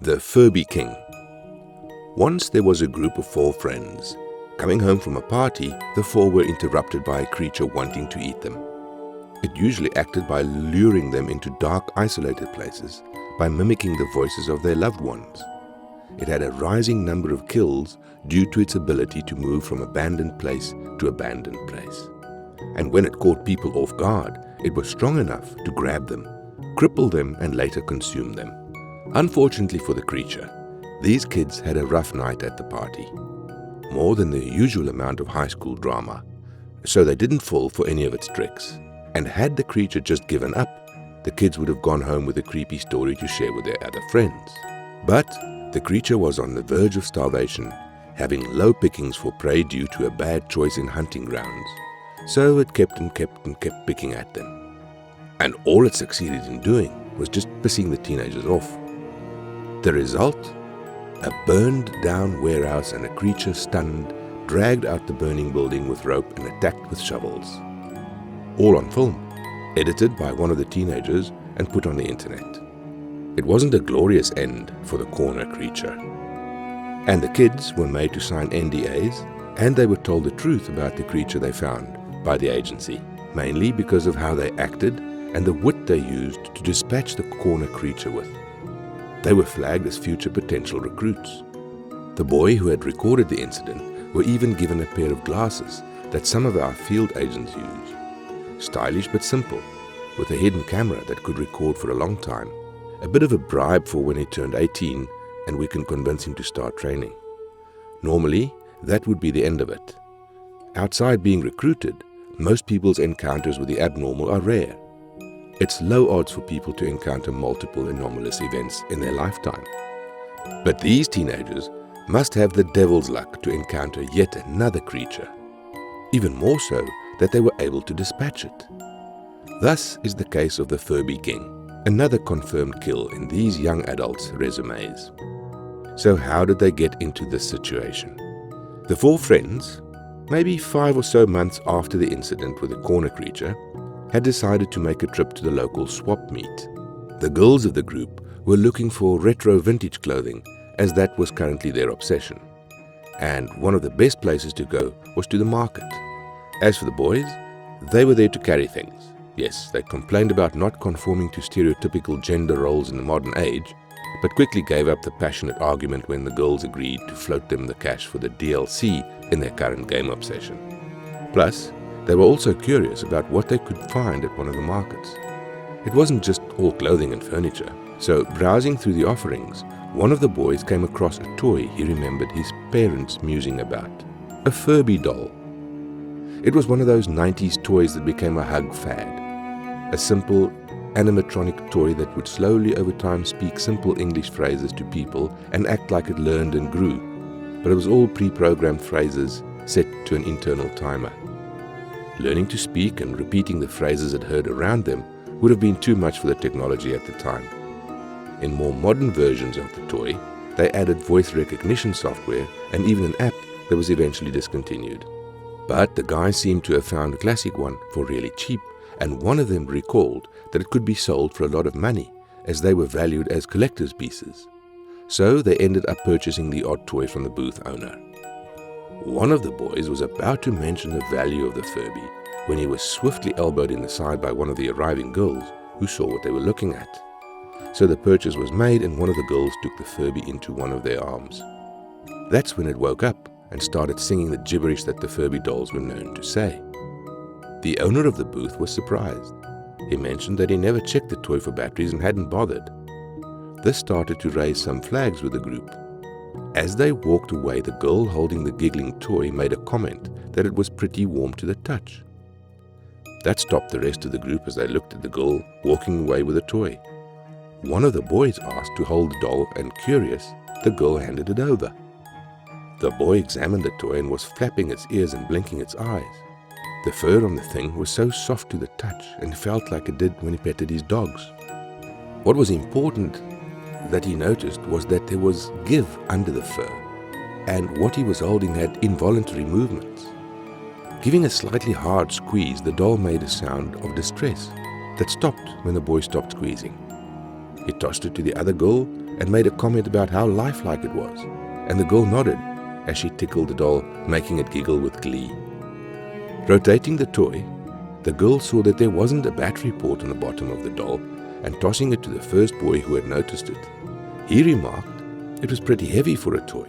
The Furby King. Once there was a group of 4 friends. Coming home from a party, the 4 were interrupted by a creature wanting to eat them. It usually acted by luring them into dark, isolated places, by mimicking the voices of their loved ones. It had a rising number of kills due to its ability to move from abandoned place to abandoned place. And when it caught people off guard, it was strong enough to grab them, cripple them, and later consume them. Unfortunately for the creature, these kids had a rough night at the party. More than the usual amount of high school drama, so they didn't fall for any of its tricks. And had the creature just given up, the kids would have gone home with a creepy story to share with their other friends. But the creature was on the verge of starvation, having low pickings for prey due to a bad choice in hunting grounds. So it kept picking at them. And all it succeeded in doing was just pissing the teenagers off. The result? A burned down warehouse and a creature stunned, dragged out the burning building with rope and attacked with shovels. All on film, edited by one of the teenagers and put on the internet. It wasn't a glorious end for the corner creature. And the kids were made to sign NDAs, and they were told the truth about the creature they found by the agency, mainly because of how they acted and the wit they used to dispatch the corner creature with. They were flagged as future potential recruits. The boy who had recorded the incident were even given a pair of glasses that some of our field agents use. Stylish but simple, with a hidden camera that could record for a long time. A bit of a bribe for when he turned 18 and we can convince him to start training. Normally, that would be the end of it. Outside being recruited, most people's encounters with the abnormal are rare. It's low odds for people to encounter multiple anomalous events in their lifetime. But these teenagers must have the devil's luck to encounter yet another creature. Even more so that they were able to dispatch it. Thus is the case of the Furby King, another confirmed kill in these young adults' resumes. So how did they get into this situation? The 4 friends, maybe 5 or so months after the incident with the corner creature, had decided to make a trip to the local swap meet. The girls of the group were looking for retro vintage clothing, as that was currently their obsession. And one of the best places to go was to the market. As for the boys, they were there to carry things. Yes, they complained about not conforming to stereotypical gender roles in the modern age, but quickly gave up the passionate argument when the girls agreed to float them the cash for the DLC in their current game obsession. Plus, they were also curious about what they could find at one of the markets. It wasn't just all clothing and furniture, so browsing through the offerings, one of the boys came across a toy he remembered his parents musing about. A Furby doll. It was one of those 90s toys that became a hug fad. A simple, animatronic toy that would slowly over time speak simple English phrases to people and act like it learned and grew. But it was all pre-programmed phrases set to an internal timer. Learning to speak and repeating the phrases it heard around them would have been too much for the technology at the time. In more modern versions of the toy, they added voice recognition software and even an app that was eventually discontinued. But the guys seemed to have found a classic one for really cheap, and one of them recalled that it could be sold for a lot of money, as they were valued as collector's pieces. So they ended up purchasing the odd toy from the booth owner. One of the boys was about to mention the value of the Furby when he was swiftly elbowed in the side by one of the arriving girls who saw what they were looking at. So the purchase was made and one of the girls took the Furby into one of their arms. That's when it woke up and started singing the gibberish that the Furby dolls were known to say. The owner of the booth was surprised. He mentioned that he never checked the toy for batteries and hadn't bothered. This started to raise some flags with the group. As they walked away, the girl holding the giggling toy made a comment that it was pretty warm to the touch. That stopped the rest of the group as they looked at the girl walking away with a toy. One of the boys asked to hold the doll and, curious, the girl handed it over. The boy examined the toy and was flapping its ears and blinking its eyes. The fur on the thing was so soft to the touch and felt like it did when he petted his dogs. What was important that he noticed was that there was give under the fur, and what he was holding had involuntary movements. Giving a slightly hard squeeze, the doll made a sound of distress that stopped when the boy stopped squeezing. He tossed it to the other girl and made a comment about how lifelike it was, and the girl nodded as she tickled the doll, making it giggle with glee. Rotating the toy, the girl saw that there wasn't a battery port on the bottom of the doll, and tossing it to the first boy who had noticed it. He remarked it was pretty heavy for a toy.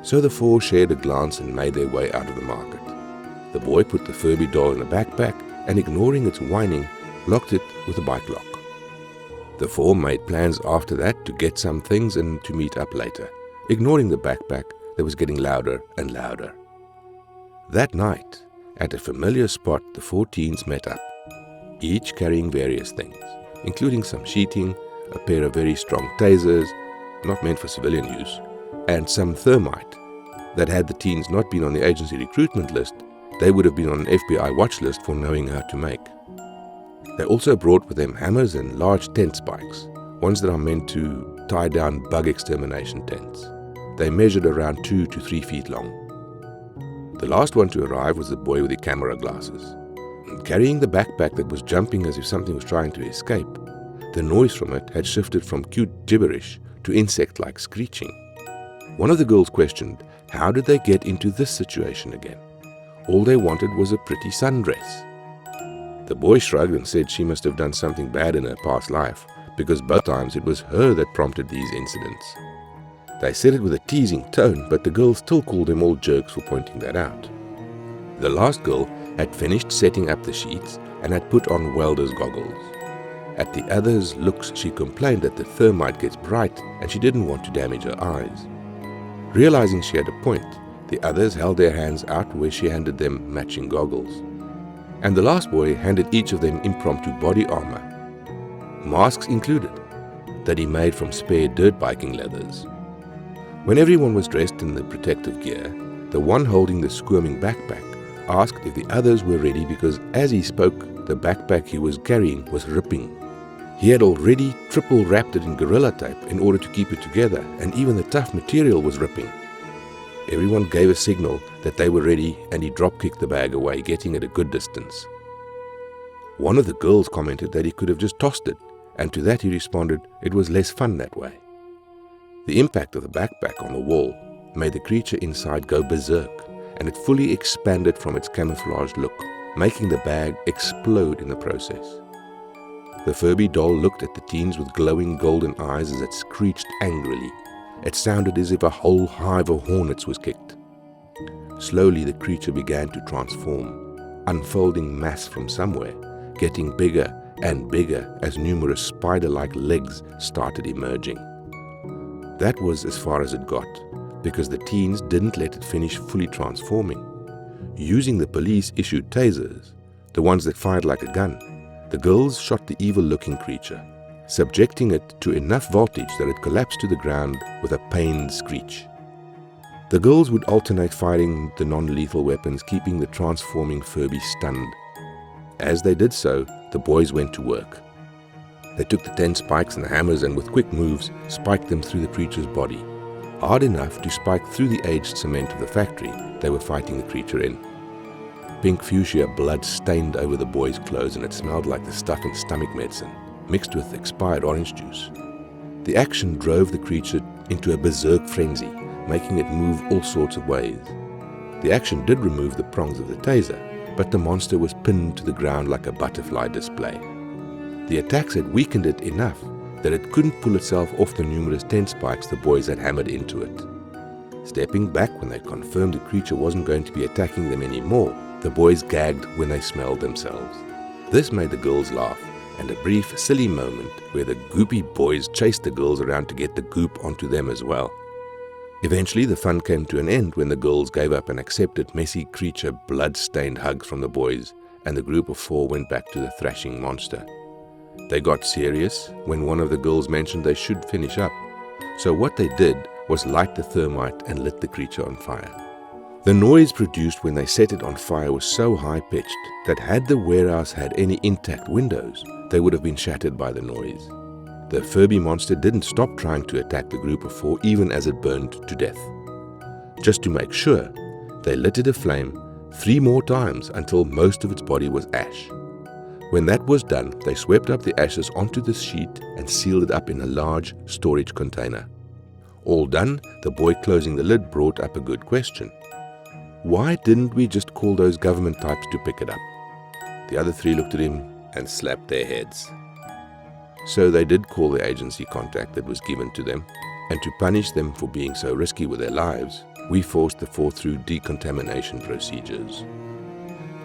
So the four shared a glance and made their way out of the market. The boy put the Furby doll in a backpack and, ignoring its whining, locked it with a bike lock. The four made plans after that to get some things and to meet up later, ignoring the backpack that was getting louder and louder. That night, at a familiar spot, the four teens met up, each carrying various things, including some sheeting, a pair of very strong tasers, not meant for civilian use, and some thermite that, had the teens not been on the agency recruitment list, they would have been on an FBI watch list for knowing how to make. They also brought with them hammers and large tent spikes, ones that are meant to tie down bug extermination tents. They measured around 2 to 3 feet long. The last one to arrive was the boy with the camera glasses. Carrying the backpack that was jumping as if something was trying to escape, the noise from it had shifted from cute gibberish to insect-like screeching. One of the girls questioned, how did they get into this situation again? All they wanted was a pretty sundress. The boy shrugged and said she must have done something bad in her past life, because both times it was her that prompted these incidents. They said it with a teasing tone, but the girls still called them all jerks for pointing that out. The last girl had finished setting up the sheets and had put on welder's goggles. At the others' looks, she complained that the thermite gets bright and she didn't want to damage her eyes. Realizing she had a point, the others held their hands out where she handed them matching goggles. And the last boy handed each of them impromptu body armor, masks included, that he made from spare dirt biking leathers. When everyone was dressed in the protective gear, the one holding the squirming backpack asked if the others were ready, because as he spoke, the backpack he was carrying was ripping. He had already triple wrapped it in gorilla tape in order to keep it together, and even the tough material was ripping. Everyone gave a signal that they were ready, and he drop-kicked the bag away, getting it a good distance. One of the girls commented that he could have just tossed it, and to that he responded it was less fun that way. The impact of the backpack on the wall made the creature inside go berserk, and it fully expanded from its camouflaged look, making the bag explode in the process. The Furby doll looked at the teens with glowing golden eyes as it screeched angrily. It sounded as if a whole hive of hornets was kicked. Slowly the creature began to transform, unfolding mass from somewhere, getting bigger and bigger as numerous spider-like legs started emerging. That was as far as it got, because the teens didn't let it finish fully transforming. Using the police-issued tasers, the ones that fired like a gun, the girls shot the evil-looking creature, subjecting it to enough voltage that it collapsed to the ground with a pained screech. The girls would alternate firing the non-lethal weapons, keeping the transforming Furby stunned. As they did so, the boys went to work. They took the 10 spikes and the hammers and with quick moves spiked them through the creature's body, hard enough to spike through the aged cement of the factory they were fighting the creature in. Pink fuchsia blood stained over the boys' clothes, and it smelled like the stuff in stomach medicine, mixed with expired orange juice. The action drove the creature into a berserk frenzy, making it move all sorts of ways. The action did remove the prongs of the taser, but the monster was pinned to the ground like a butterfly display. The attacks had weakened it enough that it couldn't pull itself off the numerous 10 spikes the boys had hammered into it. Stepping back when they confirmed the creature wasn't going to be attacking them anymore, the boys gagged when they smelled themselves. This made the girls laugh, and a brief, silly moment where the goopy boys chased the girls around to get the goop onto them as well. Eventually, the fun came to an end when the girls gave up and accepted messy creature blood-stained hugs from the boys, and the group of 4 went back to the thrashing monster. They got serious when one of the girls mentioned they should finish up, so what they did was light the thermite and lit the creature on fire. The noise produced when they set it on fire was so high-pitched that had the warehouse had any intact windows, they would have been shattered by the noise. The Furby monster didn't stop trying to attack the group of 4 even as it burned to death. Just to make sure, they lit it aflame 3 more times until most of its body was ash. When that was done, they swept up the ashes onto the sheet and sealed it up in a large storage container. All done, the boy closing the lid brought up a good question. Why didn't we just call those government types to pick it up? The other three looked at him and slapped their heads. So they did call the agency contact that was given to them, and to punish them for being so risky with their lives, we forced the four through decontamination procedures.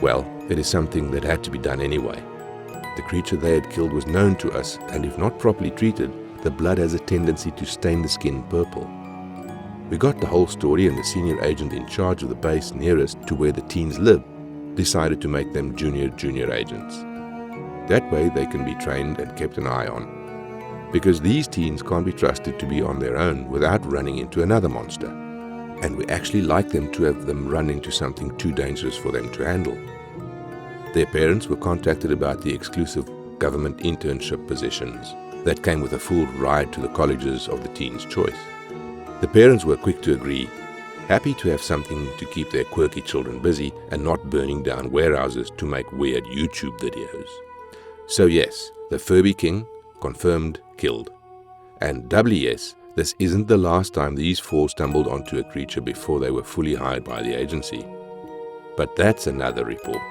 Well, it is something that had to be done anyway. The creature they had killed was known to us, and if not properly treated, the blood has a tendency to stain the skin purple. We got the whole story, and the senior agent in charge of the base nearest to where the teens live decided to make them junior agents. That way they can be trained and kept an eye on. Because these teens can't be trusted to be on their own without running into another monster. And we actually like them to have them run into something too dangerous for them to handle. Their parents were contacted about the exclusive government internship positions that came with a full ride to the colleges of the teens' choice. The parents were quick to agree, happy to have something to keep their quirky children busy and not burning down warehouses to make weird YouTube videos. So yes, the Furby King, confirmed, killed. And doubly yes, this isn't the last time these four stumbled onto a creature before they were fully hired by the agency. But that's another report.